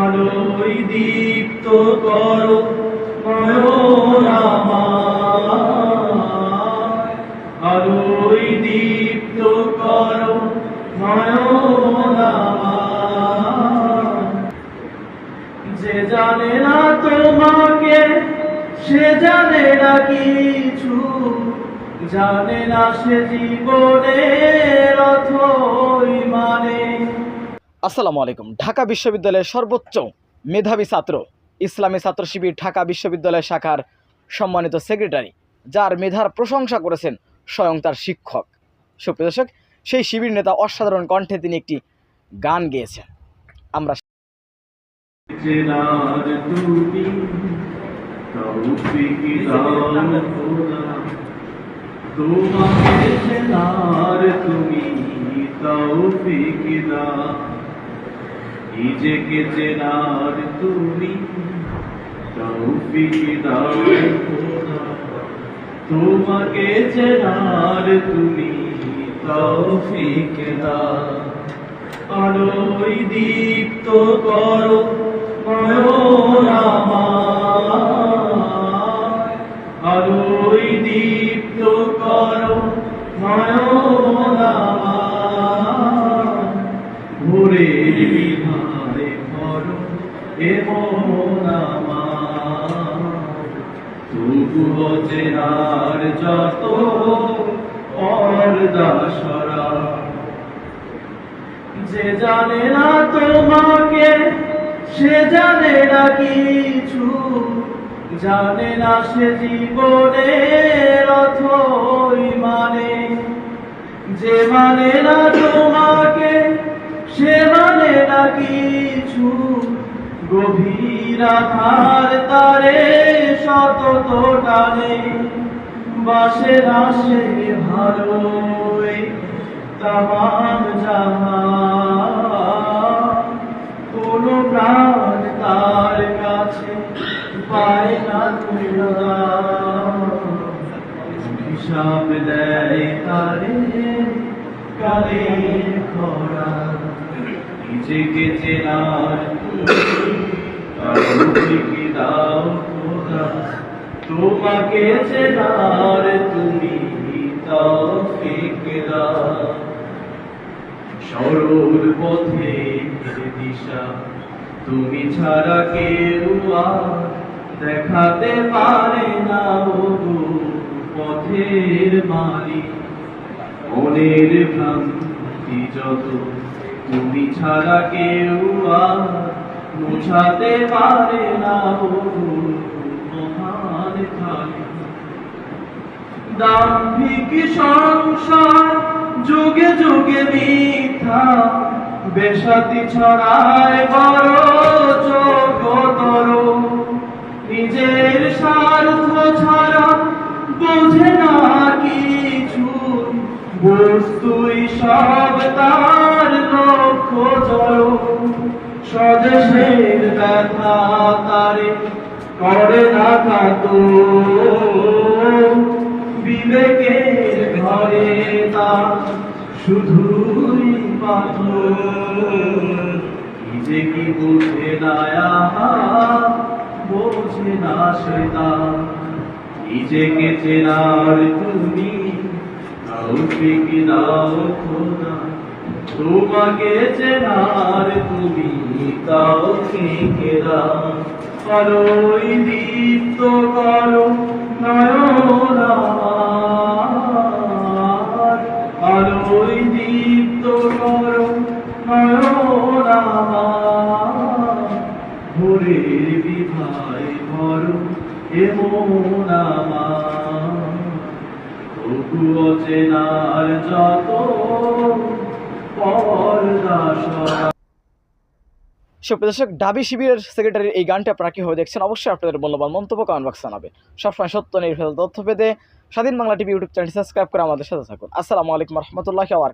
আলোয় দীপ্ত করো নয়ন আমার, আলোয় দীপ্ত করো নয়ন আমার। যে জানে না তোমাকে সে জানে না কিছু, জানে না সে জীবনের অথই মানে। আসসালামু আলাইকুম। ঢাকা বিশ্ববিদ্যালয়ের সর্বোচ্চ মেধাবী ছাত্র, ইসলামী ছাত্র শিবির ঢাকা বিশ্ববিদ্যালয় শাখার সম্মানিত সেক্রেটারি, যার মেধার প্রশংসা করেছেন স্বয়ং তার শিক্ষক। সুপ্রিয় দর্শক, সেই শিবির নেতা অসাধারণ কণ্ঠে তিনি একটি গান গেয়েছেন। আমরা চেনার তুমি তৌফিক দাও খোদা, তোমাকে চেনার তুমি তৌফিক দাও, নিজেকে চেনার তুমি তৌফিক দাও খোদা, তোমাকে চেনার তুমি তৌফিক দাও। আলোয় দীপ্ত করো নয়ন আমার, আলোয় দীপ্ত করো নয়ন আমার। ভোরের বিভারে করো এমন আমার, তবুও চেনার যত পর্দা সরা। যে জানে না তোমাকে সে জানে না কিছু, জানে না সে জীবনের অথই মানে। যে মানে না তোমাকে সে মানে না কিছু, গভীর আধার তারে সতত টানে। বাসে রাসে ভালো তামাম জাহান, কোন প্রাণ তার কাছে পায় না তুলনা। হিসাব দেয় তারে কালে খরা, নিজেকে চেনার তৌফিক দাও খোদা, তোমাকে চেনার তুমি তৌফিক দাও। সরল পথে দিশা তুমি ছাড়া কেউ আর দেখাতে পারে না, ওগো পথের মালিক। মনের ভ্রান্তি যত তুমি ছাড়া কেউ আর মুছাতে পারে না, ওগো মহান খালিক। দাম্ভিক সংসার যুগে যুগে মিথ্যা, বেশাতি ছড়ায় বড় চোখতর। নিজের স্বার্থ ছাড়া বোঝে না কিছু, বস্তুই সব তার লক্ষ্য জড়। স্বদেশের ব্যথা তারে করে না কাতর, বিবেকের ঘরে তার শুধুই পাথর। নিজে কি বোঝে না বোঝে না সেটা, নিজেকে চেনার তুমি তৌফিক দাও খোদা, তোমাকে চেনার তুমি তৌফিক দাও। আলোয় দীপ্ত করো নয়ন আমার, আলোয় দীপ্ত করো নয়ন আমার। ভোরের বিভায় ভরো এমন আমার, তবুও চেনার যত পর্দা সরা। সুপ্রিয় দর্শক, ঢাবি শিবিরের সেক্রেটারির এই গানটি আপনারা কীভাবে দেখছেন অবশ্যই আপনাদের মূল্যবান মন্তব্য কমেন্ট বক্সে জানাবেন। সবসময় সত্য নির্ভেজাল তথ্য পেতে স্বাধীন বাংলা টিভি ইউটিউব চ্যানেলটি সাবস্ক্রাইব করে আমাদের সাথে থাকুন। আসসালামু আলাইকুম রহমতুল্লাহি ওয়া বারাকাতুহু।